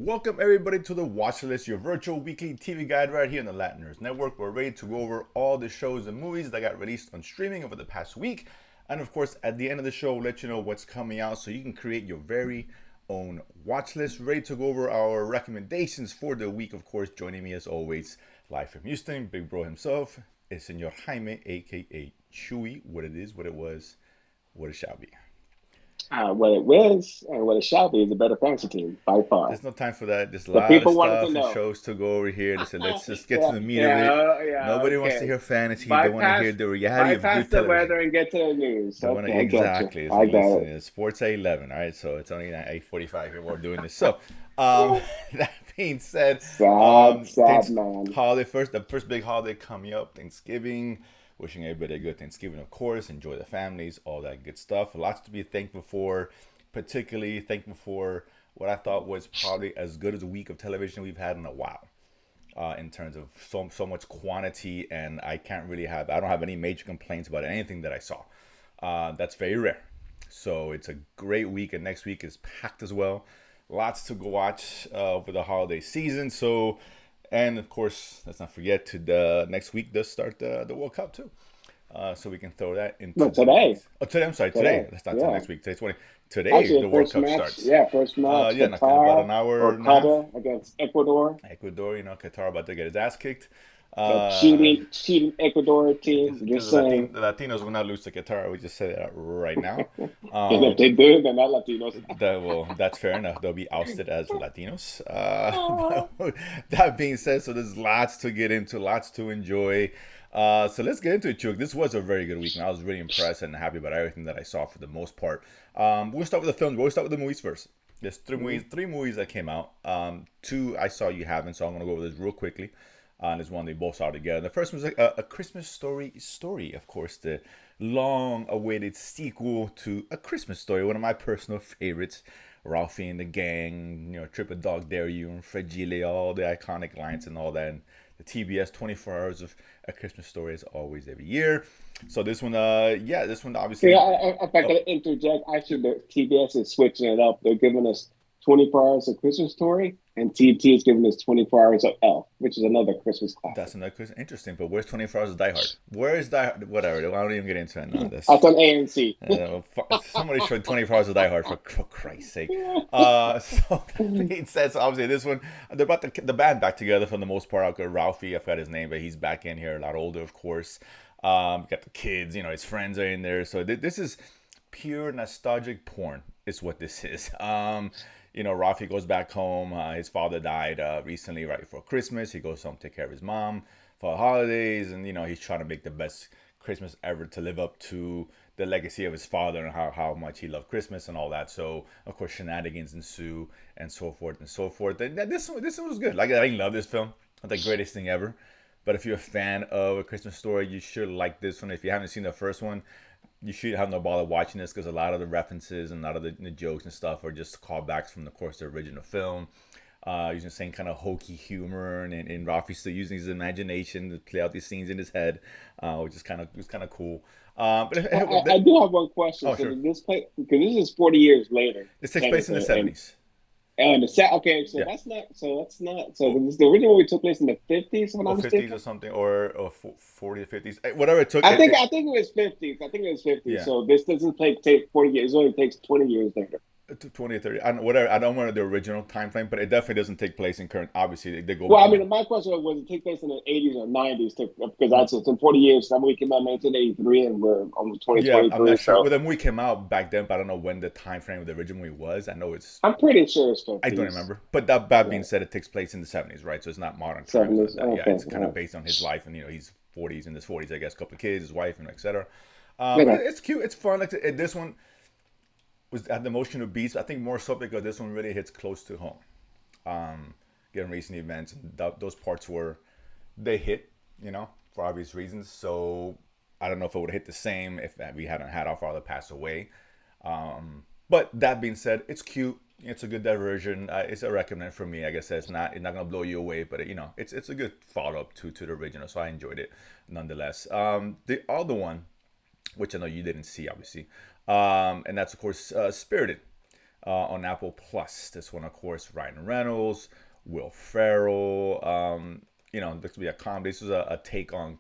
Welcome everybody to the Watchlist, your virtual weekly TV guide right here on the Latiners Network. We're ready to go over all the shows and movies that got released on streaming over the past week. And of course, at the end of the show, we'll let you know what's coming out so you can create your very own watch list. Ready to go over our recommendations for the week. Of course, joining me as always, live from Houston, Big Bro himself, is Senor Jaime, aka Chewy. What it is, what it was, what it shall be. What it was and what it shall be is a better fantasy team by far. There's no time for that. There's a The lot of people wanted to stuff and know. shows to go over here. Listen, let's just get to Yeah, the meat of it. yeah, Nobody wants to okay. hear fantasy. They want to hear Bypass, the reality of bypass good the television. weather and get to the news. They want to Okay, I got you. exactly. So I got listen, it. it's sports at 11. All right, so it's only at 8:45 here. We're doing this. So, that being said, Sad, sad thanks. man. The first big holiday coming up, Thanksgiving. Wishing everybody a good Thanksgiving, of course. Enjoy the families, all that good stuff. Lots to be thankful for. Particularly thankful for what I thought was probably as good as a week of television we've had in a while. In terms of so much quantity, and I don't have any major complaints about anything that I saw. That's very rare. So it's a great week, and next week is packed as well. Lots to go watch over the holiday season. So, and of course, let's not forget to the next week does start the World Cup too. So we can throw that into No, the today. mix. Oh, today. I'm sorry. Today. Today. That's not till Yeah. next week. Today's 20. Today Actually, the the World first Cup match, starts. yeah, first match, Yeah, in about Qatar an hour or and a half. Qatar against Ecuador. Ecuador, Qatar about to get his ass kicked. The Uh, cheating Ecuador team. because Just saying. The Latinos will not lose to Qatar. We just say that right now. And if Um, they do, they're not Latinos. that's fair enough. They'll be ousted as Latinos. But that being said, so there's lots to get into, lots to enjoy. So let's get into it, Chuk. This was a very good week, and I was really impressed and happy about everything that I saw for the most part. We'll start with the films. We'll start with the movies first. There's three movies that came out. Two I saw you haven't, so I'm gonna go over this real quickly. And there's one they both saw together. The first one was a Christmas story, of course, the long-awaited sequel to A Christmas Story, one of my personal favorites. Ralphie and the gang, Trip a Dog Dare You, and Fragile, all the iconic lines and all that. And the TBS 24 Hours of A Christmas Story is always every year. So this one, this one Yeah, obviously. if I Oh, could interject, actually, the TBS is switching it up. They're giving us 24 hours of Christmas Story, and TNT is giving us 24 hours of Elf, which is another Christmas classic. that's another question. Interesting, but where's 24 Hours of Die Hard? Where is Die Hard? Whatever, I don't even get into it now. That's on AMC. Somebody showed 24 Hours of Die Hard for Christ's sake. So that being said, so obviously this one, they're about the band back together for the most part. I've got Ralphie, I forgot his name, but he's back in here, a lot older, of course. Got the kids, his friends are in there. So this is pure nostalgic porn, is what this is. Ralphie goes back home. His father died recently, right before Christmas. He goes home to take care of his mom for the holidays, and he's trying to make the best Christmas ever to live up to the legacy of his father and how much he loved Christmas and all that. So of course shenanigans ensue and so forth and so forth. And this one was good. Like, I love this film. Not the greatest thing ever. But if you're a fan of A Christmas Story, you should like this one. If you haven't seen the first one, you should have no bother watching this because a lot of the references and a lot of the jokes and stuff are just callbacks from, of course, the original film. Using the same kind of hokey humor, and Rafi's still using his imagination to play out these scenes in his head, which is kind of cool. I do have one question. Oh, So sure. did this play, because this is 40 years later, This takes place in the technically, and 70s. the set. Okay, so Yeah. that's not. So the original movie took place in the 50s, if I'm Or not 50s or mistaken. something, or 40 to 50s. Whatever it took. I think it was 50s. I think it was 50s. Yeah. So this doesn't take 40 years. It only takes 20 years later. To 20 or 30. I don't, whatever. I don't remember the original time frame, but it definitely doesn't take place in current. Obviously, they go. Well, I mean, my question was it take place in the 80s or 90s? Because that's it's in 40 years. That movie came out in 1983, and we're almost Yeah, I'm 2023. not sure. So Well, the movie came out back then, but I don't know when the time frame of the original movie was. I know it's. I'm pretty sure it's I don't 50s. remember. But that being Yeah, said, it takes place in the 70s, right? So it's not modern times. 70s. Yeah, Okay. it's kind of based on his life, and he's 40s in his 40s, I guess, a couple of kids, his wife, and etc. But Okay. it's cute. It's fun. Like this one was at the emotional beats. I think more so because this one really hits close to home. Given recent events, those parts were they hit, for obvious reasons. So I don't know if it would hit the same if we hadn't had our father pass away. But that being said, it's cute. It's a good diversion. It's a recommend for me. I guess it's not gonna blow you away, but it's a good follow up to the original. So I enjoyed it nonetheless. The other one, which I know you didn't see, obviously, and that's of course Spirited. on Apple Plus. This one, of course, Ryan Reynolds, Will Ferrell. This will be a comedy. This is a take on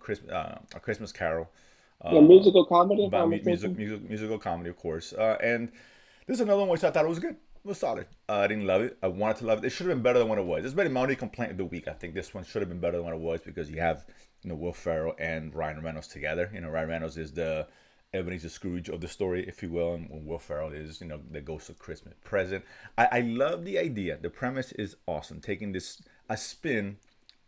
a Christmas Carol, Yeah, uh, musical comedy, if by I'm mistaken. musical comedy, of course. And this is another one which I thought it was good. It was solid. I didn't love it. I wanted to love it. It should have been better than what it was. It's been my only complaint of the week. I think this one should have been better than what it was because you have Will Ferrell and Ryan Reynolds together. Ryan Reynolds is the Ebenezer Scrooge of the story, if you will, and Will Ferrell is the ghost of Christmas present. I love the idea. The premise is awesome. Taking this a spin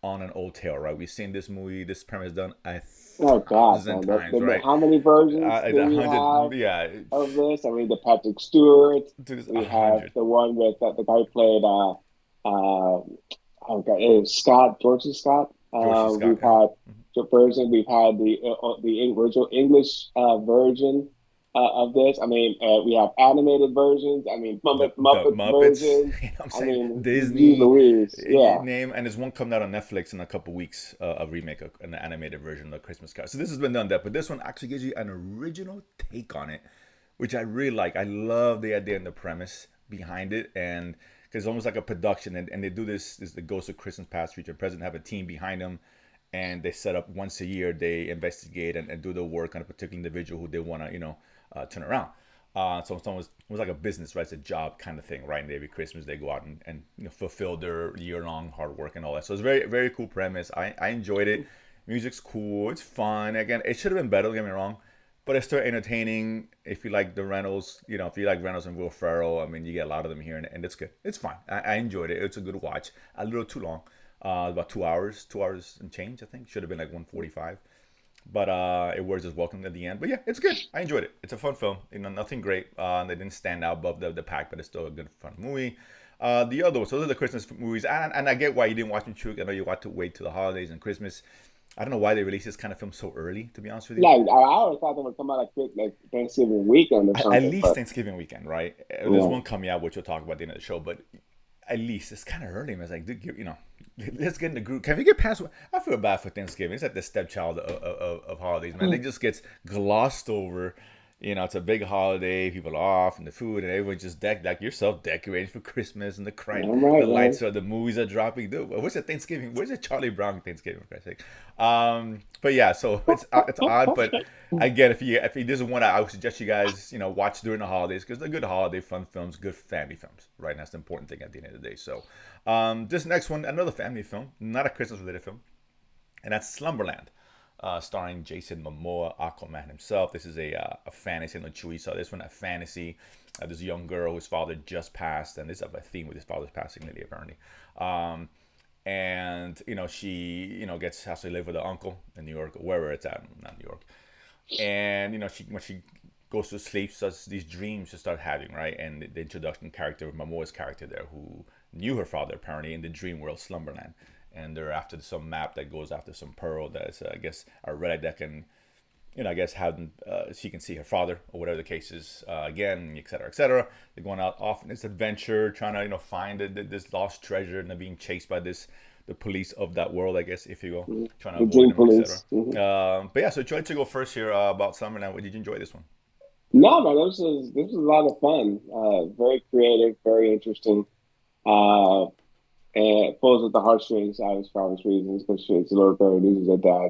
on an old tale, right? We've seen this movie, this premise done a Oh God, thousand man! times, right? How many versions do A we hundred, have yeah, of this? I mean, the Patrick Stewart. to a We have hundred. the one with the guy who played oh God, it was Scott, George C. Scott. George C. Scott, We've yeah. had the version. We've had the original English version of this. I mean, we have animated versions. I mean, The Muppet Muppets, versions. you know what I'm I saying? mean, geez Disney Louise, yeah. name, and there's one coming out on Netflix in a couple weeks, a remake, an animated version of Christmas Carol. So this has been done that, but this one actually gives you an original take on it, which I really like. I love the idea and the premise behind it, and because it's almost like a production, and they do this the Ghost of Christmas Past, Future, and Present have a team behind them, and they set up once a year. They investigate and do the work on a particular individual who they want to turn around. So it's almost like a business, right? It's a job kind of thing, right? And every Christmas they go out and fulfill their year long hard work and all that. So it's a very very cool premise. I enjoyed it. Music's cool. It's fun. Again, it should have been better. Don't get me wrong, but it's still entertaining. If you like the Reynolds, if you like Reynolds and Will Ferrell, I mean, you get a lot of them here, and it's good. It's fine. I enjoyed it. It's a good watch. A little too long. About 2 hours, 2 hours and change. I think should have been like 1:45. But it was just welcome at the end. But yeah, it's good. I enjoyed it. It's a fun film. Nothing great. They didn't stand out above the pack, but it's still a good fun movie. The other ones, so those are the Christmas movies, and I get why you didn't watch them, Chuk. I know you want to wait till the holidays and Christmas. I don't know why they release this kind of film so early. To be honest with you, Like I always thought they would come out like Thanksgiving weekend or at something, least but Thanksgiving weekend, right? There's yeah. one coming out which we'll talk about at the end of the show, but at least it's kind of early. Man. It's like, dude, let's get in the group. Can we get past? I feel bad for Thanksgiving. It's like the stepchild of holidays, man. They just gets glossed over. It's a big holiday. People are off, and the food, and everyone just like yourself decorating for Christmas, and I'm the right, man. lights are, the movies are dropping. Dude, what's it Thanksgiving? Where's the Charlie Brown Thanksgiving? For Christ's sake? But yeah, so it's odd, but again, if this is one I would suggest you guys watch during the holidays because they're good holiday fun films, good family films, right? And that's the important thing at the end of the day. So this next one, another family film, not a Christmas related film, and that's Slumberland, starring Jason Momoa, Aquaman himself. This is a fantasy. I know Chewie saw this one, a fantasy. This young girl whose father just passed, and this is a theme with his father's passing lately, apparently. And she has to live with her uncle in New York, or wherever it's at, not New York. And she when she goes to sleep, starts these dreams to start having, right? And the introduction character of Momoa's character there, who knew her father apparently in the dream world Slumberland, and they're after some map that goes after some pearl that is, I guess, a relic that can, I guess, how she can see her father or whatever the case is again, et cetera, et cetera. They're going out off on this adventure, trying to find this lost treasure, and they're being chased by the police of that world, I guess, if you will, trying to The avoid Dream them, etc. Police. Hmm. But yeah, so try to go first here about Summer. Did you enjoy this one? No, man, this was a lot of fun. Very creative, very interesting. Uh, and it pulls at the heartstrings as for obvious reasons because it's a little girl who loses her dad.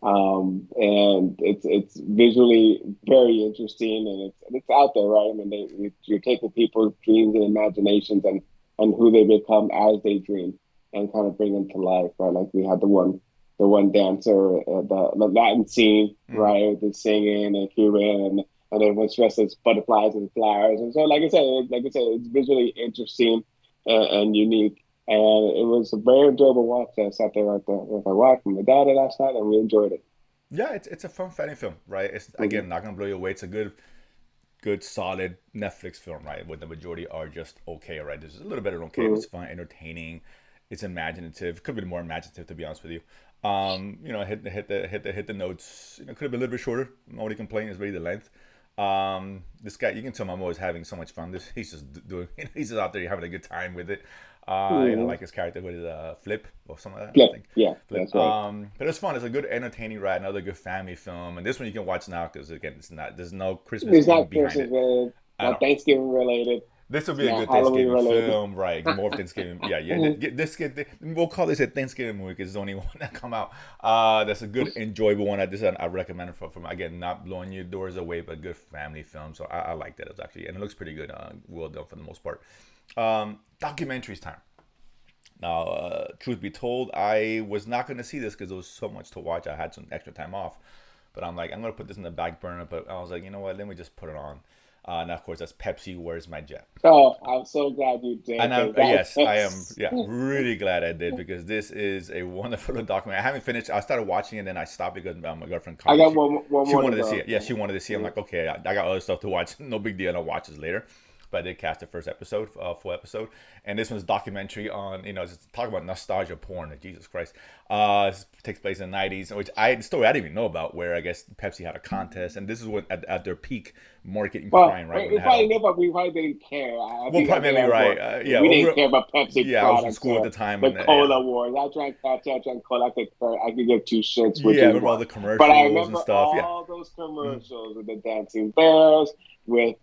And it's visually very interesting and it's out there, right? I mean, you're taking people's dreams and imaginations and who they become as they dream and kind of bring them to life, right? Like we had the one dancer, the Latin scene, Mm. right? The singing and Cuban and everyone's dressed as butterflies and flowers. And so, like I said, it's visually interesting and unique. And it was a very enjoyable watch. I sat there with my wife and my daughter last night, and we enjoyed it. Yeah, it's a fun family film, right? It's Hmm. again not gonna blow you away. It's a good solid Netflix film, right? Where the majority are just okay, right? This is a little better than okay. Hmm. It's fun, entertaining. It's imaginative. Could be more imaginative, to be honest with you. Hit the notes. Could have been a little bit shorter. My only complaint is really the length. This guy, you can tell Momo is having so much fun. He's just doing. He's just out there having a good time with it. Hmm. Like his character with his Flip or something like that. I Flip. think Yeah, Flip. that's right. But it's fun. It's a good entertaining ride. Another good family film. And this one you can watch now because again, it's not. There's no Christmas It's theme not behind Christmas it. related, I not don't. Thanksgiving related. This will be a Yeah, good Halloween Thanksgiving related. film, right? More Thanksgiving, yeah, yeah. We'll call this a Thanksgiving movie because it's the only one that come out. That's a good, enjoyable one. I recommend it from again, not blowing your doors away, but good family film. So I like that. It's actually, and it looks pretty good. Well done for the most part. Documentaries time. Now, truth be told, I was not going to see this because there was so much to watch. I had some extra time off, but I'm like, I'm going to put this in the back burner. But I was like, you know what? Let me just put it on. And of course, that's Pepsi. Where's my jet? Oh, I'm so glad you did And I'm because that yes, I am is. yeah really glad I did because this is a wonderful documentary. I haven't finished. I started watching it and then I stopped because my girlfriend I called me. got She one she more to wanted to see go. it. Yeah, she wanted to see it. I'm Yeah. like, okay, I got other stuff to watch. No big deal. I'll watch this later. But I did cast the first episode, full episode, and this one's documentary on just talk about nostalgia porn. Jesus Christ, this takes place in the '90s, which the story I didn't even know about, where I guess Pepsi had a contest, and this is when at their peak marketing Well, prime, right when we they had probably all. knew, but we probably didn't care. Well, I probably think maybe I was right. more. Yeah, We didn't care about Pepsi yeah, I was in products school at or the time, the and yeah, Cola Wars. I drank Pepsi, I drank Cola. I could give two shits which yeah, I is remember all one. the But I commercials and remember stuff. Yeah. all those Mm-hmm. commercials with the dancing bears, with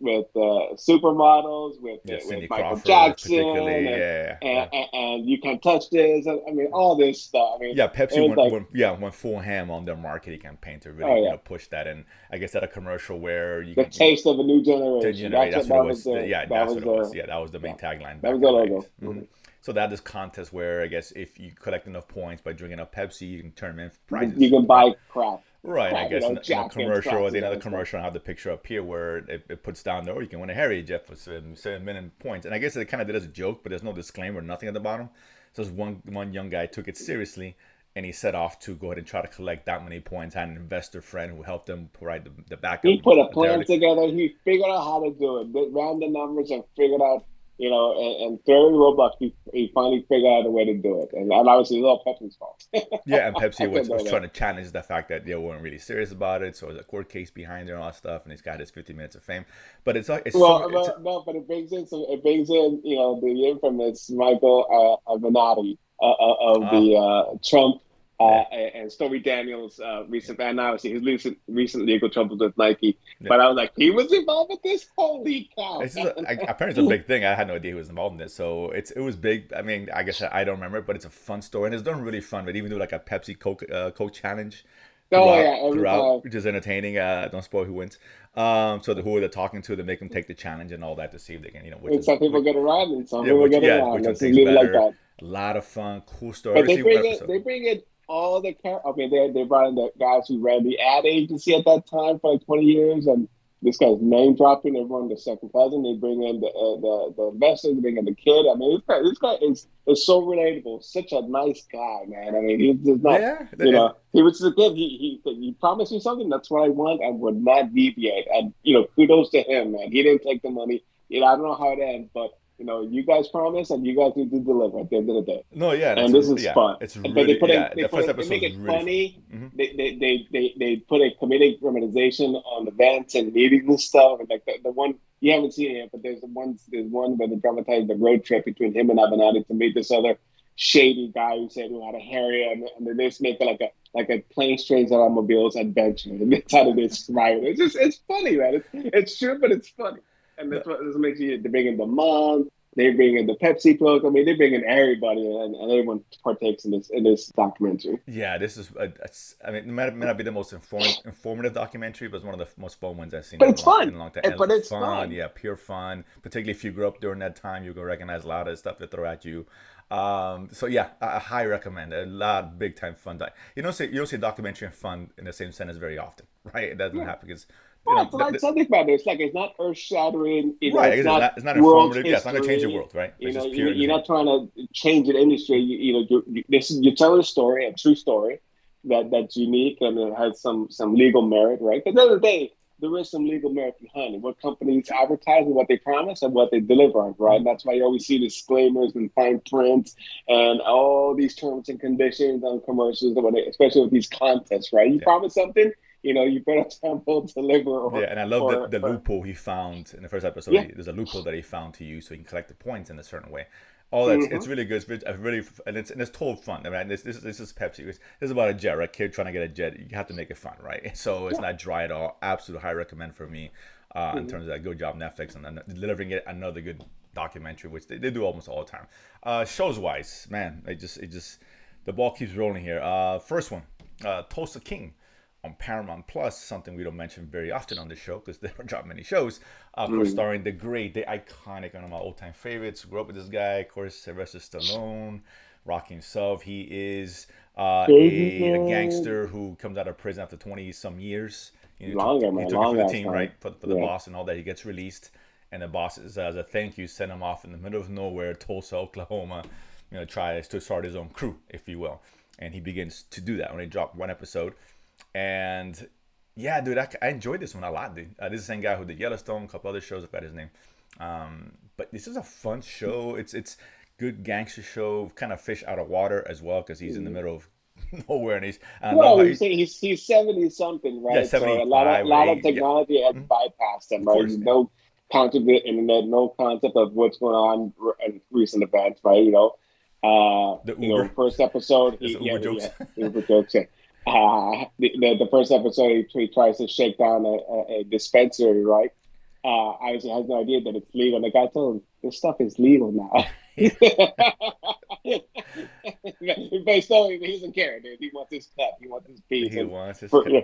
supermodels, Yeah, with Cindy Michael Crawford, Jackson, particularly. Yeah, yeah, and you can't touch this. I mean, all this stuff. I mean, yeah. Pepsi it was like, went full ham on their marketing campaign to oh really yeah, push that. And I guess that a commercial where you the can taste of a new generation. generate. That's That's what what it that was was. the Yeah, that that's was what it was. the Yeah, that was the yeah main tagline that was back the in the '90s. logo. So that is contest where I guess if you collect enough points by drinking enough Pepsi, you can turn them in You prizes, can right? buy Right, and I guess in a jackets, commercial or crafts, the and another other stuff. commercial, I have the picture up here where it puts down there, oh, you can win a Harry Jet for 7 million points. And I guess it kind of did as a joke, but there's no disclaimer, nothing at the bottom. So this one young guy took it seriously, and he set off to go ahead and try to collect that many points. Had an investor friend who helped him provide the backup He put a plan materially. together. He figured out how to do it. They ran the numbers and figured out, and 30 Robux, he finally figured out a way to do it. And obviously, it's all Pepsi's fault. Yeah, and Pepsi I was, can was know that. trying to challenge the fact that they weren't really serious about it. So there's a court case behind it and all that stuff, and he's got his 50 minutes of fame. But it's like it's No, but it brings in, the infamous Michael Avenatti of uh, the Trump yeah, and Stormy Daniels recent, and obviously his recent legal troubles with Nike. yeah. But I was like, he was involved with this. Holy cow! It's just apparently it's a big thing. I had no idea he was involved in it, so it was big. I mean, I guess I don't remember it, but it's a fun story and it's done really fun. But even do like a Pepsi Coke challenge Oh yeah, every time. which is entertaining. Don't spoil who wins. So who they're talking to, they make them take the challenge and all that to see if they can, And some people get around, and some yeah, people get which around. one Let's just tastes leave it like better. that. A lot of fun, cool story. But Every single episode. they bring in all the characters. I mean, they brought in the guys who ran the ad agency at that time for like 20 years, and this guy's name dropping. Everyone, the second cousin. They bring in the investors. They bring in the kid. I mean, this guy is so relatable. Such a nice guy, man. I mean, he's just not. Yeah, He was just a kid. He promised me something. That's what I want. I would not deviate. And kudos to him, man. He didn't take the money. I don't know how it ends, but you guys promise and you guys need to deliver at the end of the day. no, yeah, and And this is fun. it's But they really put in, yeah. The first they episode make is it really fun. funny. Hmm. They put a comedic dramatization on events and meetings and stuff. And like the one you haven't seen it yet, but there's one where they dramatize the road trip between him and Avenatti to meet this other shady guy who had a Harrier, and they just make it like a planes, trains, and automobiles adventure. And that's how they describe it. It's funny, man. It's true, but it's funny. And No, that's what this makes you. They bring in the mom. They bring in the Pepsi Coke. I mean, they bring in everybody, and everyone partakes in this documentary. yeah, this is. I mean, it may not be the most informative documentary, but it's one of the most fun ones I've seen But it's in fun. a long time. But And it's fun, fun. yeah, pure fun. Particularly if you grew up during that time, you can recognize a lot of the stuff they throw at you. So yeah, I highly recommend it. A lot of big time fun. You don't see documentary and fun in the same sentence very often, right? It doesn't Yeah. happen because Well, it's a light subject matter. It's like it's not earth shattering. right. I It's guess not it's not world informative. Yeah, it's not gonna change your history. world, right? It's just pure You're entertainment. not trying to change an industry. You're telling a story, a true story that's unique and it has some legal merit, right? Because at the end of the day, there is some legal merit behind it. What companies Sure. advertise and what they promise and what they deliver on, right? Hmm. And that's why you always see disclaimers and fine prints and all these terms and conditions on commercials, especially with these contests, right? You Yeah. promise something, you better temple deliver Yeah, and I love the or loophole he found in the first episode. yeah. There's a loophole that he found to use so he can collect the points in a certain way. All that's Mm-hmm. it's really good. Really and it's total fun. I mean, this is Pepsi. This is about a jet, right? Kid trying to get a jet. You have to make it fun, right? So it's Yeah. not dry at all. Absolute high recommend for me. in Mhm. terms of that. Good job, Netflix, and then delivering it another good documentary, which they do almost all the time. Shows wise, man, it just the ball keeps rolling here. First one, Tulsa King on Paramount Plus, something we don't mention very often on this show because they don't drop many shows. Of course, Mhm. starring the great, the iconic, one of my old-time favorites. Grew up with this guy, of course, Sylvester Stallone, Rocky himself. He is a Candyman. gangster who comes out of prison after 20 some years. Longer, He man, took it for long the ass team, time. right? For the Yeah. boss and all that. He gets released, and the boss, as a thank you, send him off in the middle of nowhere, Tulsa, Oklahoma. Tries to start his own crew, if you will, and he begins to do that when they drop one episode. And yeah, dude, I enjoyed this one a lot, dude. This is the same guy who did Yellowstone, a couple other shows. I forgot his name. But this is a fun show. It's good gangster show, kind of fish out of water as well, because he's in the Mhm. middle of nowhere, and I love Well, how you say he's 70 something, yeah, right? So seventy a lot of five or lot of eight, yeah, technology has bypassed him, of right? course, yeah. No concept of the internet, no concept of what's going on in recent events, right? The Uber, First episode, there's the Uber jokes. the Uber jokes. The first episode, he tries to shake down a dispensary, right? Obviously has no idea that it's legal. And the guy told him, this stuff is legal now. Yeah, But still, he doesn't care, dude. He wants his cut. He wants his piece he and wants his for, yeah.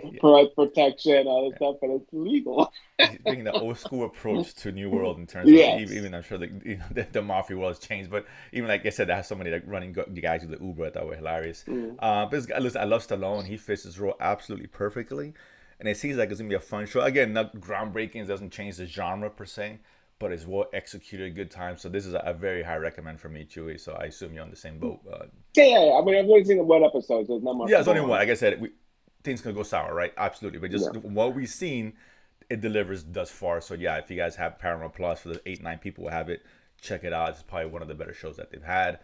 protection, all this stuff, but it's legal. He's bringing the old school approach to New World in terms of Yes. even I'm sure the mafia world has changed, but even like I said, that has so many like running the guys with the Uber I thought were hilarious. Mm. But this guy, listen, I love Stallone. He fits his role absolutely perfectly, and it seems like it's gonna be a fun show. Again, not groundbreaking, it doesn't change the genre per se, but it's well executed, good time. So this is a very high recommend for me, Chewy. So I assume you're on the same boat. Yeah. I mean, I've only seen one episode, so there's not much Yeah, to it's only go one. on. Like I said, things can go sour, right? Absolutely. But Yeah. just what we've seen, it delivers thus far. So yeah, if you guys have Paramount Plus for the 8 9 people who have it, check it out. It's probably one of the better shows that they've had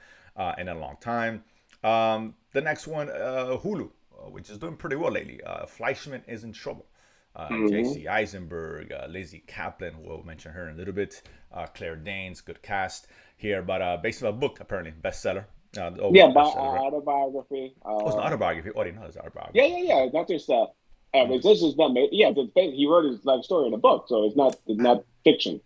in a long time. The next one, Hulu, which is doing pretty well lately. Fleischman is in trouble. Hmm. J.C. Eisenberg, Lizzie Kaplan, we'll mention her in a little bit. Claire Danes, good cast here, but based on a book, apparently bestseller. Always Yeah, a by bestseller, right? autobiography. Oh, it's an autobiography. Oh, I didn't know it's an Yeah, autobiography. yeah, Okay. yeah. Not just Okay. this is not made. Yeah, he wrote his life story in a book, so it's not fiction.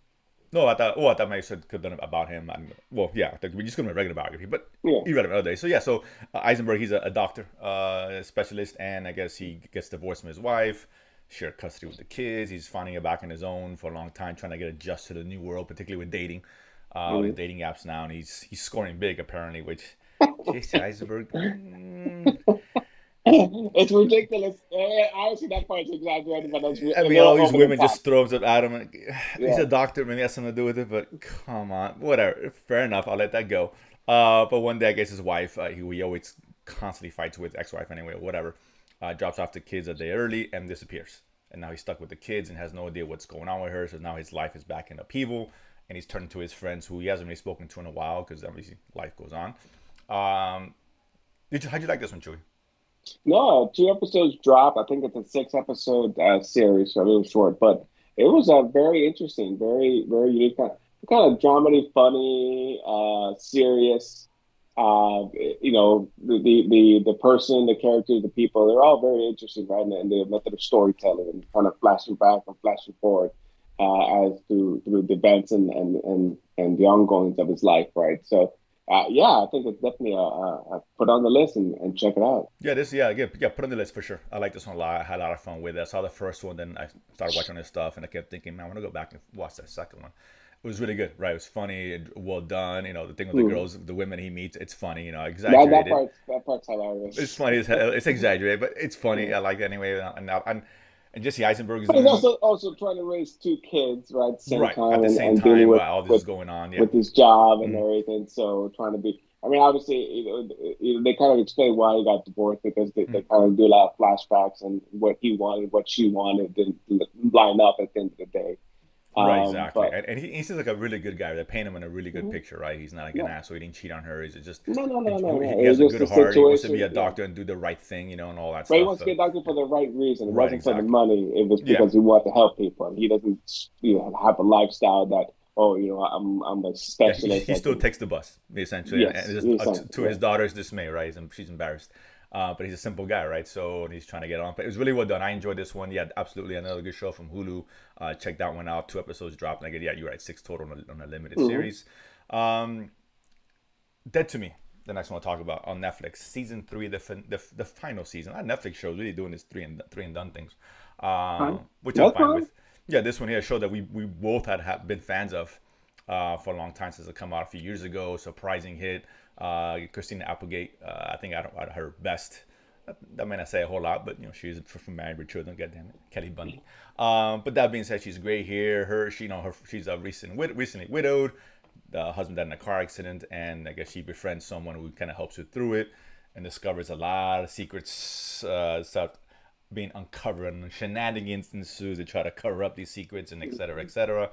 No, I thought. Oh, I thought maybe said could have done about him. Well, yeah, we're just gonna be a regular biography, but Yeah. irrelevant other day. So yeah, so Eisenberg, he's a doctor, a specialist, and I guess he gets divorced from his wife, share custody with the kids. He's finding it back on his own for a long time, trying to get adjusted to the new world, particularly with dating, with Mhm. dating apps now, and he's scoring big apparently. Which Jesse Eisenberg, It's ridiculous. Honestly, that part's exaggerated, but that's I a mean, little all these over the women top. just throws up at him. And, he's Yeah. a doctor, maybe that's something to do with it. But come on, whatever. Fair enough. I'll let that go. But one day, I guess his wife, who he always constantly fights with, ex-wife anyway, or whatever, drops off the kids a day early and disappears. And now he's stuck with the kids and has no idea what's going on with her. So now his life is back in upheaval, and he's turning to his friends who he hasn't really spoken to in a while because obviously life goes on. Um, how'd you like this one, Chewy? No, two episodes drop. I think it's a six episode series, so a little short, but it was a very interesting, very unique kind of dramedy, funny, serious. The person, the characters, the people, they're all very interesting, right? And the method of storytelling and kind of flashing back and flashing forward as through the events and the ongoings of his life, right? So yeah, I think it's definitely a put on the list and check it out. Yeah, yeah, put on the list for sure. I like this one a lot. I had a lot of fun with it. I saw the first one, then I started watching this stuff, and I kept thinking, man, I want to go back and watch that second one. It was really good, right? It was funny, well done. The thing with the Mm. girls, the women he meets, it's funny. That that Exaggerated. part's that part's It's hilarious. funny as hell. It's exaggerated, but it's funny. Yeah. I like it anyway. And Jesse Eisenberg is But he's doing also trying to raise two kids, right, at the same right time at the same and dealing time while all this is going on. Yeah. with his job and Mhm. everything. So trying to be, I mean, obviously, they kind of explain why he got divorced because they Mhm. kind of do a lot of flashbacks and what he wanted, what she wanted didn't line up at the end of the day. Right, exactly. But And he seems like a really good guy. They paint him in a really good mhm, picture, right? He's not like an yeah, asshole. He didn't cheat on her. He's just no. he It was has a just good a heart. He wants to be situation. a Yeah. doctor and do the right thing, and all that But he stuff. wants to get a doctor for the right reason. It Right, wasn't for the exactly. money. It was Yeah, because he wanted to help people. He doesn't, have a lifestyle that, oh, I'm a yeah. specialist He that still can. takes the bus essentially, and Yes, just yes, to his yeah. daughter's dismay, right? She's embarrassed. But he's a simple guy, right? So he's trying to get on. But it was really well done. I enjoyed this one. Yeah, absolutely another good show from Hulu. Check that one out. 2 episodes dropped. And I get, yeah, you're right, six total on a limited Hmm. series. Um, Dead to Me. The next one I'll talk about on Netflix, season three, the final season. Our Netflix show is really doing this three and done things, Fine. which I'm That's fine fine. with. Yeah, this one here, a show that we both had been fans of for a long time since it come out a few years ago. Surprising hit. Christina Applegate, I think at her best. That may not say a whole lot, but she's from Married with Children. God damn it, Kelly Bundy. But that being said, she's great here. She's a recently widowed. The husband died in a car accident, and I guess she befriends someone who kind of helps her through it, and discovers a lot of secrets stuff being uncovered, and shenanigans ensues to try to cover up these secrets, and et cetera, et cetera.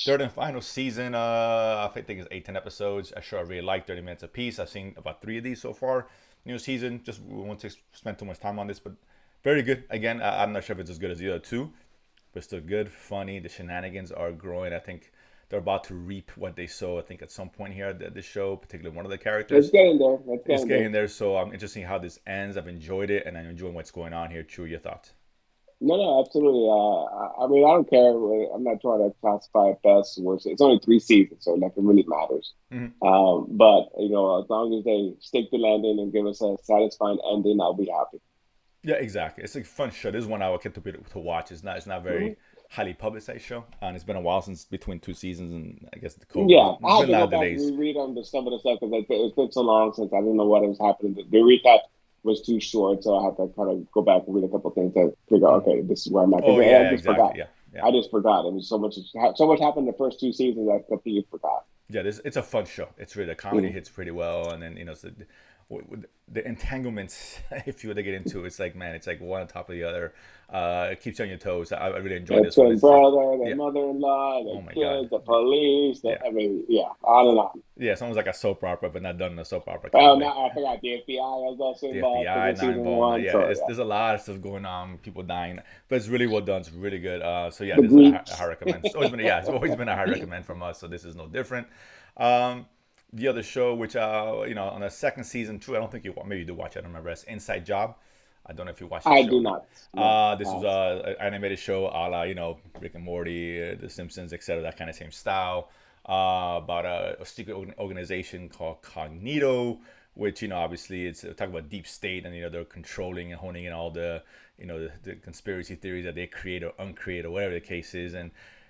Third and final season, I think it's 8-10 episodes. A show I really like, 30 minutes a piece. I've seen about 3 of these so far. New season, just won't spend too much time on this, but very good. Again, I'm not sure if it's as good as the other two, but still good, funny. The shenanigans are growing. I think they're about to reap what they sow. I think at some point here at the show, particularly one of the It's characters getting there. It's is getting there. getting there. So I'm interested in how this ends. I've enjoyed it, and I'm enjoying what's going on here. Chew your thoughts. No, no, absolutely. I mean, I don't care. I'm not trying to classify it best or worst. It's only 3 seasons, so nothing really matters. Mm-hmm. But as long as they stick the landing and give us a satisfying ending, I'll be happy. Yeah, exactly. It's a fun show. This is one I would get to watch. It's not Mhm. very highly publicized show, and it's been a while since between 2 seasons, and I guess the COVID. Yeah, There's I have been a to lot go of back and delays. reread on some of the stuff because it's been so long since I didn't know what was happening. The recap was too short, so I had to kind of go back and read a couple of things to figure out, Mhm. okay, this is where I'm at. Oh Because I yeah, just forgot. exactly. Yeah, yeah. I just forgot. I mean, so much happened in the first 2 seasons. I completely forgot. Yeah, it's a fun show. It's really the comedy Mhm. hits pretty well, and then the entanglements. If you were to get into, it's like man, it's like one on top of the other. It keeps you on your toes. I really enjoyed The this one. twin It's brother, the yeah. mother-in-law, the Oh my god. kids, the police. Yeah. I mean, yeah, on and on. Yeah. It's almost like a soap opera, but not done in a soap opera kind of Well, way. now I forgot the FBI was also The involved because FBI of now season involved. one. Yeah, So there's a lot of stuff going on, people dying, but it's really well done. It's really good. So yeah, the this is a high Greeks. recommend. It's always been a high recommend from us. So this is no different. Um, the other show, which on the second season too, I don't think maybe you do watch it. I don't remember. It's Inside Job. I don't know if you watch this I show. do not. No, This was an animated show, a la Rick and Morty, The Simpsons, etc. That kind of same style. About a secret organization called Cognito, which obviously it's talk about deep state, and they're controlling and honing in all the conspiracy theories that they create or uncreate or whatever the case is, and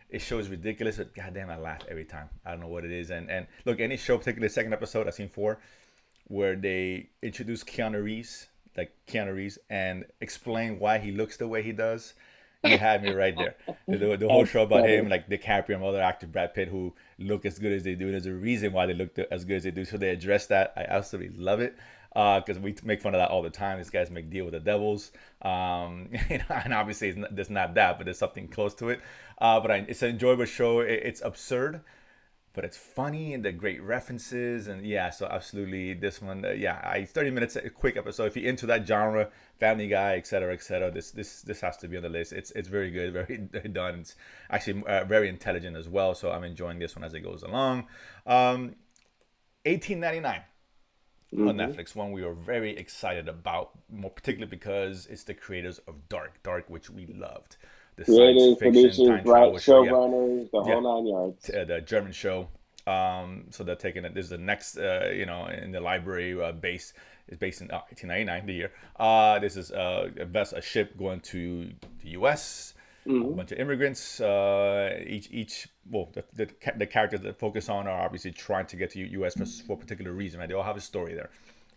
it shows ridiculous, but goddamn, I laugh every time. I don't know what it is, and look, any show, particularly the second episode, I've seen 4, where they introduce Keanu Reeves, and explain why he looks the way he does. You had me right there. The whole that's show about him, funny. like DiCaprio and other actor Brad Pitt, who look as good as they do. There's a reason why they look as good as they do. So they address that. I absolutely love it because we make fun of that all the time. These guys make deal with the devils, and obviously there's not that, but there's something close to it. It's an enjoyable show. It's absurd, but it's funny and the great references, and yeah, so absolutely this one, yeah, 30 minutes, a quick episode. If you're into that genre, Family Guy, etc., etc., this has to be on the list. It's very good, very done. It's actually very intelligent as well. So I'm enjoying this one as it goes along. 1899 on Hmm. Netflix, one we were very excited about, more particularly because it's the creators of Dark, which we loved, the science Creators, fiction producers, time right, travel show. Yeah, showrunners, the yeah, whole 9 yards. the German show. So they're taking it. This is the next, in the library base. It's based in 1899, the year. This is a ship going to the U.S. A Hmm. bunch of immigrants. The characters that focus on are obviously trying to get to U.S. for a particular reason. Right? They all have a story there.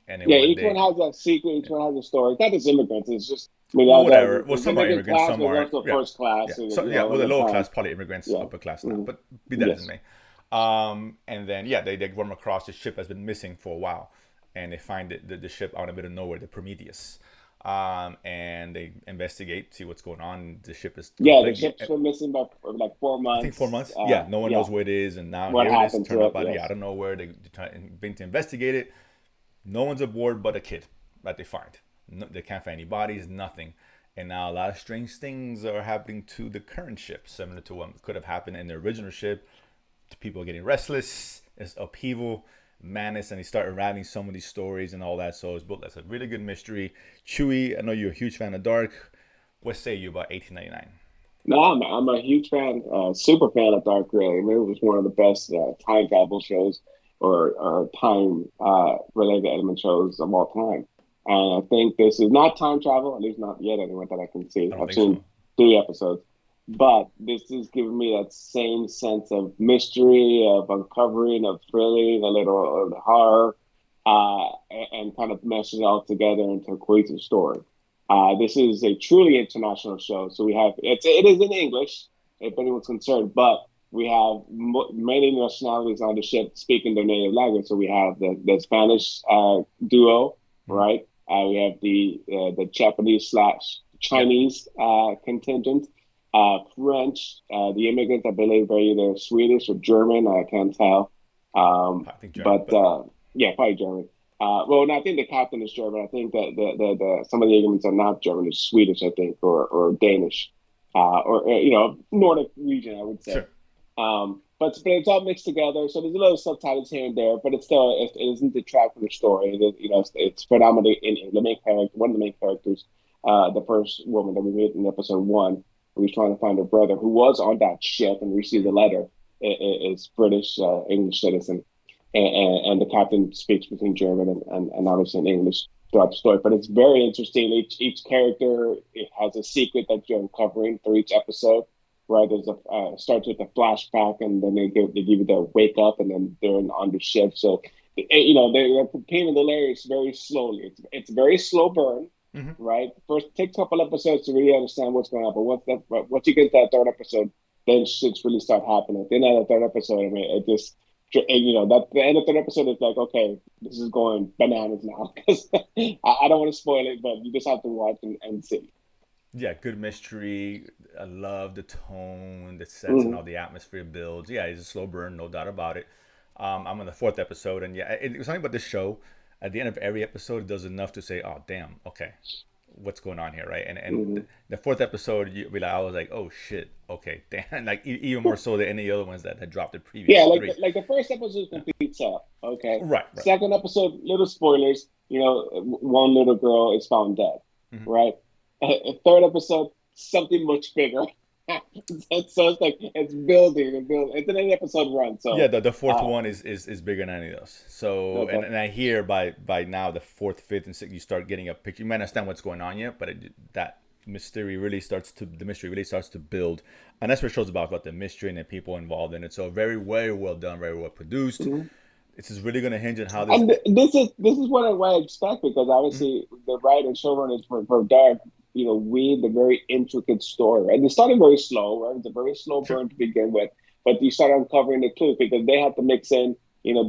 And then Yeah, one each one day, has a secret. Each one has a story. It's not just immigrants. It's just, I mean, well, whatever. Well, the some are immigrant immigrants, class, some but there's aren't. also Yeah, first yeah. class, So yeah, well, and the then lower prime. class probably immigrants, Yeah. upper class not. Hmm. But be that as it Yes. may. And then yeah, they run across the ship has been missing for a while, and they find the ship out in the middle of nowhere, the Prometheus. And they investigate, see what's going on. The ship is Yeah, the completely, ship's been missing by like four I think, 4 months. months. Yeah, no one Yeah. knows where it is, and now What here it is, happened turned to up it? out of, yeah, I Yes. don't know where they try and bring to investigate it. No one's aboard but a kid that they find. No, they can't find any bodies, nothing. And now a lot of strange things are happening to the current ship, similar to what could have happened in the original ship. People are getting restless. There's upheaval. Manus, and he started unraveling some of these stories and all that. So it's built as a really good mystery. Chewy, I know you're a huge fan of Dark. What say you about 1899? No, I'm a huge fan, super fan of Dark Ray. I mean, it was one of the best time travel shows or time related element shows of all time. And I think this is not time travel, at least not yet, anyway, that I can see. I don't I've think so. seen 3 episodes, but this is giving me that same sense of mystery, of uncovering, of thrilling, a little of horror, and kind of meshing it all together into a cohesive story. This is a truly international show, so it is in English, if anyone's concerned, but we have many nationalities on the ship speaking their native language. So we have the Spanish duo, Mhm. right? We have the Japanese slash Yeah, Chinese contingent, French, the immigrants, I believe, are either Swedish or German. I can't tell, I think German, but but yeah, probably German. Well, no, I think the captain is German. I think that the some of the immigrants are not German; it's Swedish, I think, or Danish, or Nordic region, I would say. sure. But it's all mixed together, so there's a little subtitles here and there, but it isn't detract from the story. It's predominantly in the main character, one of the main characters, the first woman that we meet in episode one, who's trying to find her brother, who was on that ship and received a letter, is British English citizen, and the captain speaks between German and obviously in English throughout the story. But it's very interesting. Each character it has a secret that you're uncovering through each episode. Right, there's a starts with a flashback, and then they give you the wake up, and then they're on the ship. So, they're painting the layers very slowly. It's very slow burn, Hmm. right? First, take a couple episodes to really understand what's going on. But once you get to that third episode, then shit's really start happening. Then at the third episode, I mean, it just that the end of the third episode is like, okay, this is going bananas now because I don't want to spoil it, but you just have to watch and see. Yeah, good mystery. I love the tone, the sets, and Mm-hmm. all the atmosphere builds. Yeah, it's a slow burn, no doubt about it. I'm on the fourth episode, and yeah, it was something about this show. At the end of every episode, it does enough to say, "Oh, damn, okay, what's going on here?" Right? And Mm-hmm. the fourth episode, I was like, "Oh shit, okay, damn!" Like even more so than any other ones that had dropped the Yeah, previous three. like the first episode is complete setup. Okay, Right, right. second episode, little spoilers. One little girl is found dead. Mhm. Right. Third episode, something much bigger. So it's like it's building and building. It's an 8 episode run. Yeah, So the fourth uh, one is bigger than any of those. So okay. and I hear by now the fourth, fifth, and sixth you start getting a picture. You might not understand what's going on yet, but that the mystery really starts to build, and that's what the show's about the mystery and the people involved in it. So very well done, very well produced. Mhm. This is really going to hinge on how this. And this is what I expect because Mhm. obviously the writer and showrunners for Dark, weave the very intricate story. And it started very slow, right? It's a very slow Sure. burn to begin with, but you start uncovering the clues because they had to mix in,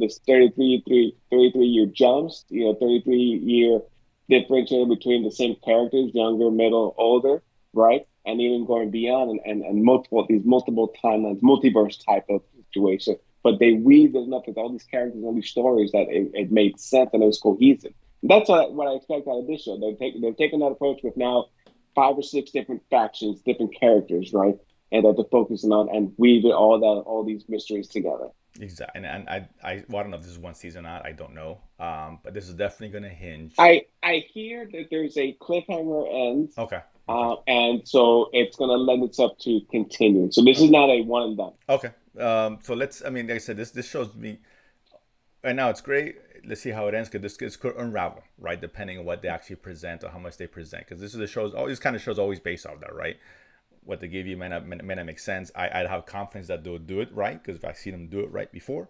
this 33 year jumps, 33-year differentiating between the same characters, younger, middle, older, right? And even going beyond and multiple timelines, multiverse type of situation, but they weaved it enough with all these characters, all these stories that it made sense and it was cohesive. That's what I expect out of this show. They've taken that approach with now 5 or 6 different factions, different characters, right? And that they're focusing on and weave it all these mysteries together. Exactly. And well, I don't know if this is one season or not. I don't know. But this is definitely going to hinge. I hear that there's a cliffhanger end, Okay. Okay. and so it's going to lend itself to continuing. So this is Okay. not a one and done. Okay. So let's. I mean, like I said, this shows me right now. It's great. Let's see how it ends. Because this could unravel, right? Depending on what they actually present or how much they present. Because this is the shows. All these kind of shows always based off that, right? What they give you may not make sense. I'd have confidence that they'll do it right because I've seen them do it right before.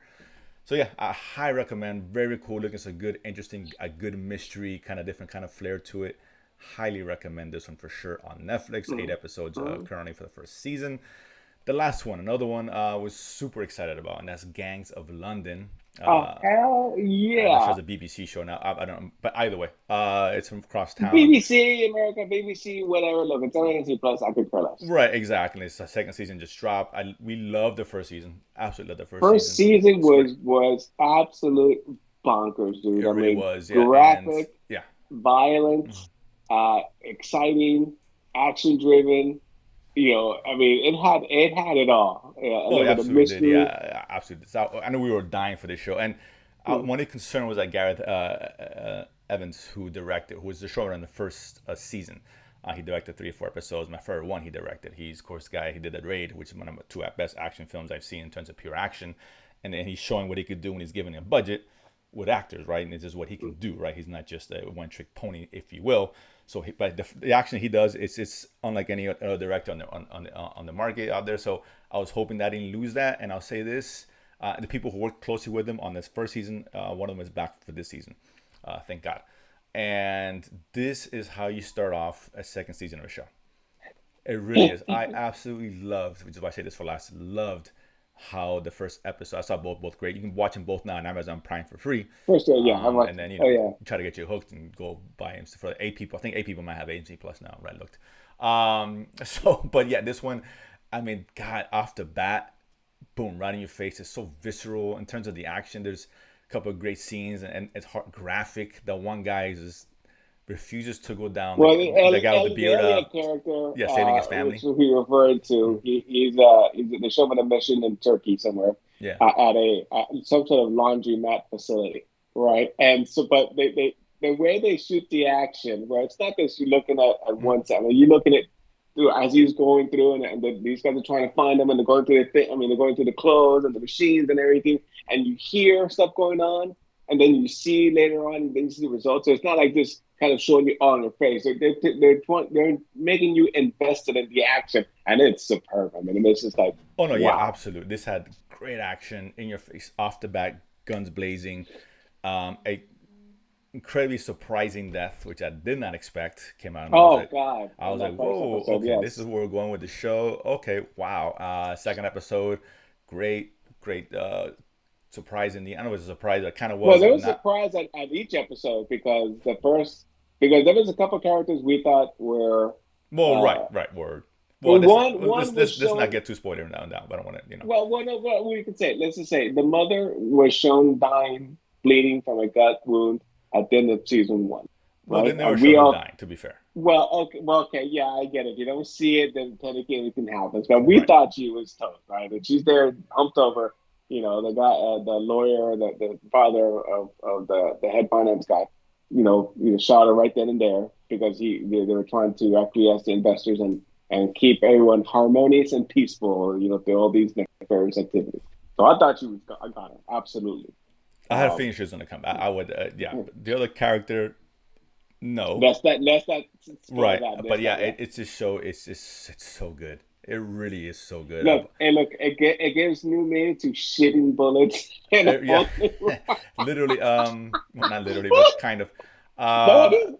So yeah, I highly recommend. Very cool looking. It's a good, interesting, a good mystery, kind of different kind of flair to it. Highly recommend this one for sure on Netflix. 8 episodes Mm-hmm. currently for the first season. The last one, another one, I was super excited about, and that's Gangs of London. Oh Uh, hell and that show's yeah! a BBC show now. I don't, but either way, it's from across town. BBC America, BBC whatever. Look, it's only NC Plus. I could care less. Right, exactly. It's the second season just dropped. We love the first season. Absolutely love the first First season. season It's great. was absolute bonkers, dude. It I really mean, was, yeah. And graphic, yeah, violent, exciting, action driven. I mean, it had it all. A oh, little it bit of absolutely did. mystery. Yeah, absolutely. So I know we were dying for this show, and Hmm. my only concern was that Gareth Evans, who was the showrunner in the first season. He directed 3 or 4 episodes. My favorite one he directed. He's, of course, guy. He did The Raid, which is one of the two best action films I've seen in terms of pure action. And then he's showing what he could do when he's given a budget with actors, right? And this is what he can do, right? He's not just a one-trick pony, if you will. So, but the action he does, it's unlike any other director on the market out there. So I was hoping that I didn't lose that. And I'll say this: the people who worked closely with him on this first season, one of them is back for this season. Thank God. And this is how you start off a second season of a show. It really is. I absolutely loved, which is why I say this for last, loved how the first episode, I saw both great. You can watch them both now on Amazon Prime for free. First, yeah, I watched. And then, Oh yeah. try to get you hooked and go buy them for 8 people. I think 8 people might have agency plus now, right? Looked. But yeah, this one, I mean, God, off the bat, boom, right in your face. It's so visceral in terms of the action. There's a couple of great scenes, and it's hard, graphic. The one guy is just refuses to go down. Well, The guy with the The beard, Elliot character, yeah, saving his which family. he referred to, he's they show him on a mission in Turkey somewhere, Yeah. at some sort of laundromat facility, right? And so, but the way they shoot the action, where it's not that you're looking at Mhm. one side, I mean, you're looking at through as he's going through, these guys are trying to find him, and they're going through the thing. I mean, they're going through the clothes and the machines and everything, and you hear stuff going on, and then you see later on, and then you see the results. So it's not like just kind of showing you all in your face. They're making you invested in the action, and it's superb. I mean, it's just like, Oh no, yeah, wow. absolutely. This had great action in your face, off the bat, guns blazing. A incredibly surprising death, which I did not expect, came out, and Oh God, I in was that like, first whoa, episode, okay, this is yes. where we're going with the show. Okay, wow. Second episode, great surprise in the. I don't know if it was a surprise. It kind of Well, was, there but was a not. surprise at each episode because there was a couple characters we thought were. Well, Uh, right, word. Well, this one was let's not shown. get too spoiler down. But I don't want to. Well, we could say, let's just say the mother was shown dying, bleeding from a gut wound at the end of season one, Well, they right? never And show we her all, dying. To be fair, okay, yeah, I get it. You don't see it, then technically anything happens. But we right. thought she was toast, right? And she's there, humped over. The guy, the lawyer, the father of the head finance guy, shot her right then and there because they were trying to acquiesce the investors and keep everyone harmonious and peaceful, through all these nefarious activities. So I thought I got her, absolutely. I had a Um, feeling she was gonna come. I would, yeah. But the other character, no. let's not spoil Right, that. but Let's yeah, not, yeah. it's just show. It's so good. It really is so good. Look, it gives new meaning to shitting bullets and Yeah, only. literally. Well, not literally, but kind of. No, it Uh, is.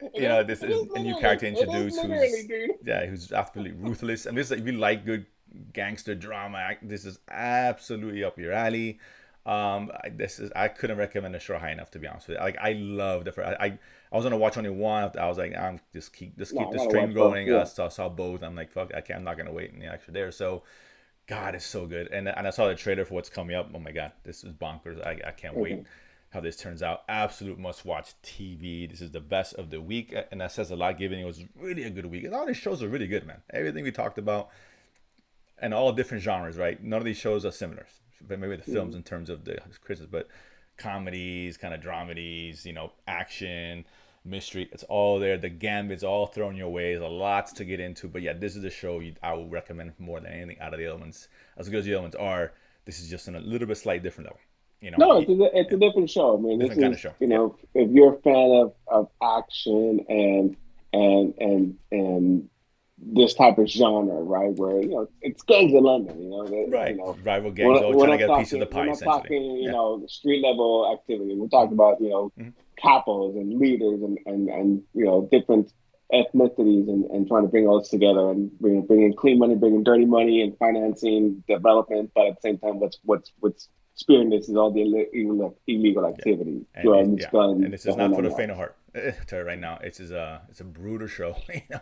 this It is is a new literally. character It is introduced literally, dude. who's absolutely ruthless. And this, if you like good gangster drama, this is absolutely up your alley. I couldn't recommend a show high enough, to be honest with you. Like, I love the first. I was gonna watch only one. I was like, I'm just keep No, I this gotta train watch both. going. Yeah. Saw both. I'm like, fuck, I'm not gonna wait any extra there. So, God, it's so good. And I saw the trailer for what's coming up. Oh my God, this is bonkers. I can't wait Okay. how this turns out. Absolute must watch TV. This is the best of the week, and that says a lot. Given it was really a good week, and all these shows are really good, man. Everything we talked about, and all different genres, right? None of these shows are similar. But maybe the films Mhm. in terms of the Christmas, but comedies, kind of dramedies, action, mystery. It's all there. The gambit's all thrown your way. There's a lot to get into. But yeah, this is the show I would recommend more than anything out of the elements. As good as the elements are, this is just on a little bit slight different level. No, it's Yeah, a different show. I mean, this different kind of is, show. Yeah, if you're a fan of action and this type of genre, right? Where it's gangs in London. right. Rival gangs all We're trying to not get a piece of talking the we're pie, not essentially. talking Yeah. street level activity. We're Mm-hmm. talking about Mm-hmm. capos and leaders and different ethnicities and trying to bring all this together and bringing clean money, bringing dirty money, and financing development. But at the same time, what's spearing this is all the illegal Yeah, activity, and drugs, and guns, this the is whole not for nine the faint of yards. heart. Tell you right now, it's a brutal show,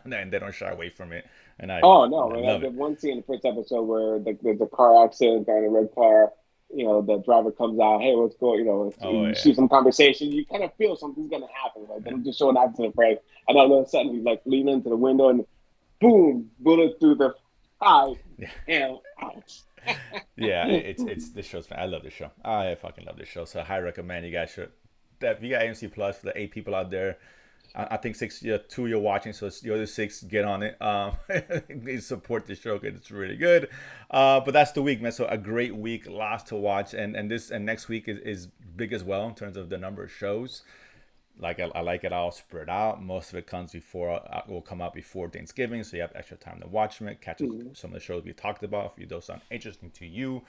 and they don't shy away from it, and Oh no, I man! love The it. one scene in the first episode where there's a car accident, guy in a red car. The driver comes out. Hey, what's going? Oh You yeah, see some conversation. You kind of feel something's gonna happen. Like they don't just show an accident, right? And all of a sudden, we like lean into the window and boom, bullet through the eye yeah. and out. Yeah, it's this show's fan. I love this show. I fucking love this show. So I highly recommend you guys should. That if you got AMC Plus for the 8 people out there, I think six, yeah, two you're watching, so the other six get on it. You support the show because it's really good. But that's the week, man. So a great week, lots to watch, and next week is big as well in terms of the number of shows. Like I like it all spread out. Most of it comes before will come out before Thanksgiving, so you have extra time to watch them, catch Mhm. some of the shows we talked about if those sound interesting to you.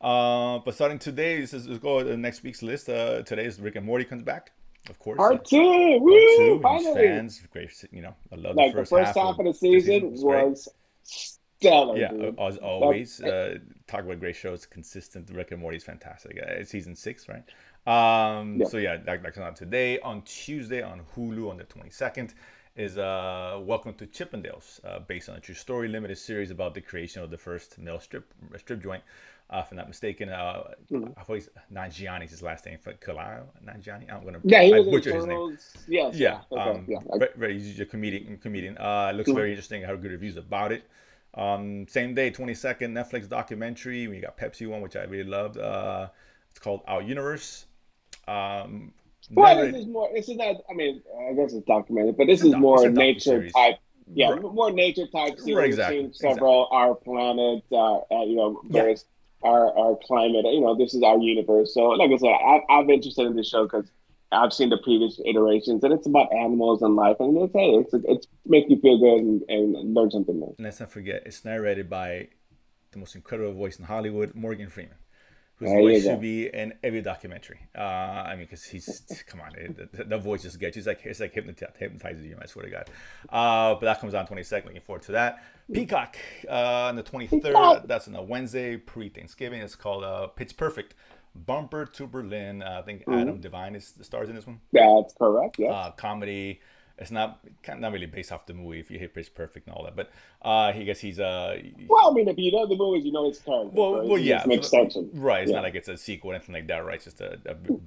But starting today, let's go to the next week's list. Today is Rick and Morty comes back, of course. Part two, Part woo! two, huge Finally, fans, great. I love the like the first first half half of of the the season season. It was great. was stellar, Yeah, dude. as That, always, talk about great shows. Consistent. Rick and Morty is fantastic. It's season 6, right? yeah. So yeah, that comes out today. On Tuesday on Hulu on the 22nd is Welcome to Chippendales, based on a true story limited series about the creation of the first male strip joint. If I'm not mistaken, Mhm. I've always Nanjiani is his last name. For Kalao Nanjiani. Yeah, he I was in butcher his name. Eternals. Yes, Yeah, yeah, okay, yeah. he's a comedian. It looks Mhm. very interesting. I heard good reviews about it. Same day, 22nd, Netflix documentary. We got Pepsi one, which I really loved. It's called Our Universe. Um, Well, never this really, is more. This is not. I mean, I guess it's documented, but it's this a is doc. It's more a docu nature series. type. Yeah, Right. more nature type Right. series. Exactly. Seen Exactly. several our planet. Yeah. Various our climate. This is our universe. So, like I said, I'm interested in this show because I've seen the previous iterations, and it's about animals and life, and it's make you feel good and learn something new. And let's not forget, it's narrated by the most incredible voice in Hollywood, Morgan Freeman, whose There voice you should go. be in every documentary. I mean, because come on, the voice just gets you. It's like hypnotizes you. I swear to God. But that comes on 22nd. Looking forward to that. Peacock on the Peacock. 23rd. That's on a Wednesday pre-Thanksgiving. It's called Pitch Perfect. Bumper to Berlin. I think Mhm. Adam Devine is the stars in this one. That's correct. Yes. Comedy. It's not really based off the movie if you hit Pitch Perfect and all that, but he guess he's Well, I mean, if you know the movies, you know his character, so well, it just yeah, makes sense. right. It's Yeah. not like it's a sequel or anything like that, right? It's just a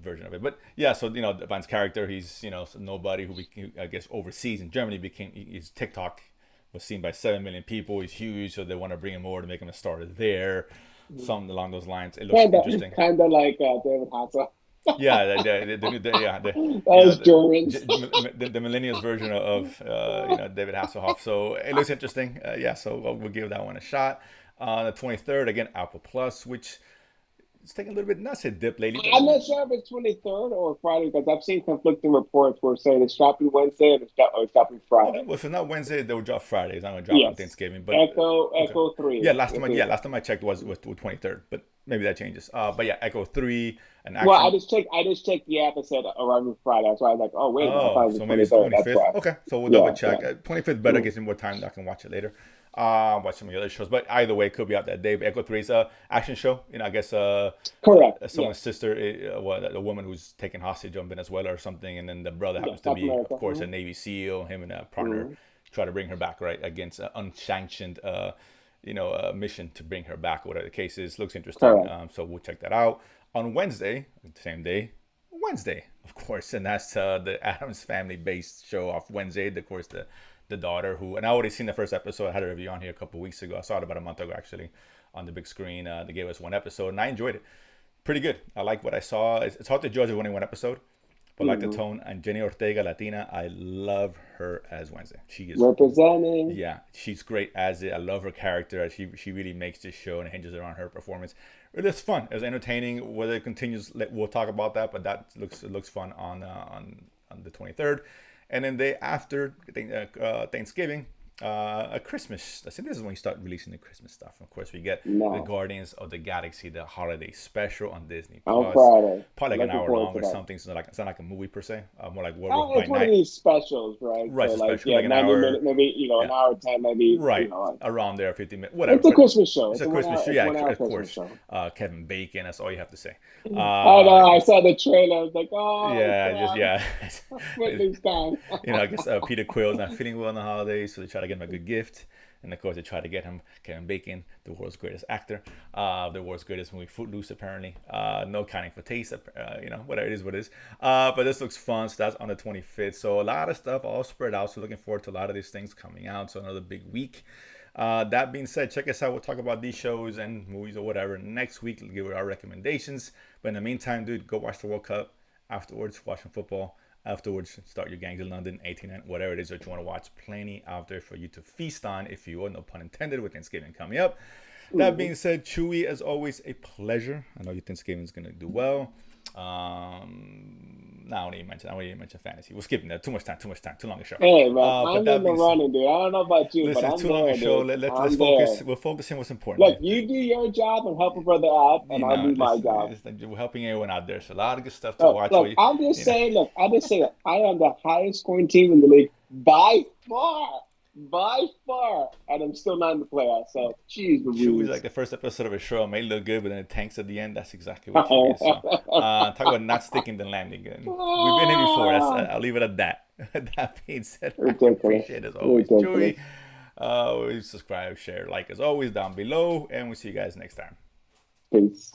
version of it. But yeah, so Van's character, he's nobody who I guess overseas in Germany became his TikTok was seen by 7 million people. He's huge, so they want to bring him over to make him a star there. Something along those lines. It looks Kind of, interesting. kind of like David Hasselhoff. Yeah, yeah, Those Germans. the millennials version of David Hasselhoff. So it looks interesting. Yeah, so we'll give that one a shot. The 23rd again, Apple Plus, which it's taking a little bit not say dip lately, but I'm not sure if it's 23rd or Friday because I've seen conflicting reports where saying it's dropping Wednesday and it's dropping okay. Friday. Well, if it's not Wednesday, they'll drop Friday. It's not gonna drop on Yes. Thanksgiving, but okay. Echo Yeah, 3. last time I checked was 23rd, but maybe that changes. But yeah, Echo 3 and Well, I action. just checked. I just checked the app and said arriving Friday. That's why I was like, oh wait a minute, I Oh, thought it was so the maybe it's the 23rd. That's 25th. why. Okay, so we'll double Yeah, check. yeah. 25th better gives me more time. I can watch it later. Watch some of the other shows, but either way, it could be out that day. But Echo 3 is a action show. I guess Correct. someone's Yes. sister, a woman who's taken hostage in Venezuela or something, and then the brother Yes. happens to South be, America. of course, a Navy SEAL. Him and a partner Hmm. try to bring her back, right, against unsanctioned, mission to bring her back, whatever the case is. Looks interesting. Correct. So we'll check that out on Wednesday, same day. Wednesday, of course, and that's the Adams Family based show off Wednesday. Of course, the daughter who, and I already seen the first episode. I had a review on here a couple weeks ago. I saw it about a month ago actually on the big screen. They gave us one episode, and I enjoyed it. Pretty good. I like what I saw. It's hard to judge with only one episode, but I like the Hmm. tone. And Jenny Ortega, Latina, I love her as Wednesday. She is, Representing. yeah, she's great as it. I love her character. She really makes this show and hinges around her performance. It's fun. It's entertaining. Whether it continues, we'll talk about that. But that looks fun on the 23rd, and then day after Thanksgiving, a Christmas. I think this is when you start releasing the Christmas stuff. Of course, we get the No. Guardians of the Galaxy, the holiday special on Disney On Plus. Friday. Probably like an Looking hour forward long to or that. something. So it's not like a movie per se. More like Oh, Werewolf by it's one of Night. these specials, right? Right, So it's a like, special, yeah, like an 90 hour. minutes, maybe, an Yeah, hour 10, maybe, right around there, 50 minutes, whatever. it's a But Christmas show. it's It's a a one Christmas hour, show. it's Yeah, 1 hour of Christmas course. show. Kevin Bacon. That's all you have to say. I Uh, know, I saw the trailer. I was like, oh yeah, just crap, yeah. Whitney's time. I guess Peter Quill's not feeling well on the holidays, so they try to get him a good gift. And of course, they try to get him Kevin Bacon, the world's greatest actor, the world's greatest movie, Footloose, apparently. No counting for taste, whatever it is, what it is. But this looks fun. So that's on the 25th. So a lot of stuff all spread out. So looking forward to a lot of these things coming out. So another big week. That being said, check us out. We'll talk about these shows and movies or whatever next week. We'll give it our recommendations. But in the meantime, dude, go watch the World Cup. Afterwards, watch some football. Afterwards, start your Gangs in London, 18, whatever it is that you want to watch. Plenty out there for you to feast on, if you will. No pun intended, with Thanksgiving coming up. That being said, Chewy, as always, a pleasure. I know your Thanksgiving is going to do well. No, I don't even mention fantasy. We're skipping that. Too much time. Too long a show. Hey man, But I'm that in the being said, running, dude. I don't know about you, but listen, it's I'm too long a there, show. dude. Let's I'm focus. there. We'll focus on what's important, Look, man. you do your job and help a brother out, and You I'll know, do my job. we're helping everyone out there. So a lot of good stuff to Look, watch for look, you. I'm just You know, saying, look, I just say that I am the highest scoring team in the league by far, and I'm still not in the playoffs. So, jeez Chewy's like Louise. the first episode of a show. It may look good, but then it tanks at the end. That's exactly what Chewy is. So, talk about not sticking the landing. And we've been here before. I'll leave it at that. That being said, I Ridiculous. appreciate it as always, Chewy. Ridiculous. Subscribe, share, like as always down below, and we'll see you guys next time. Peace.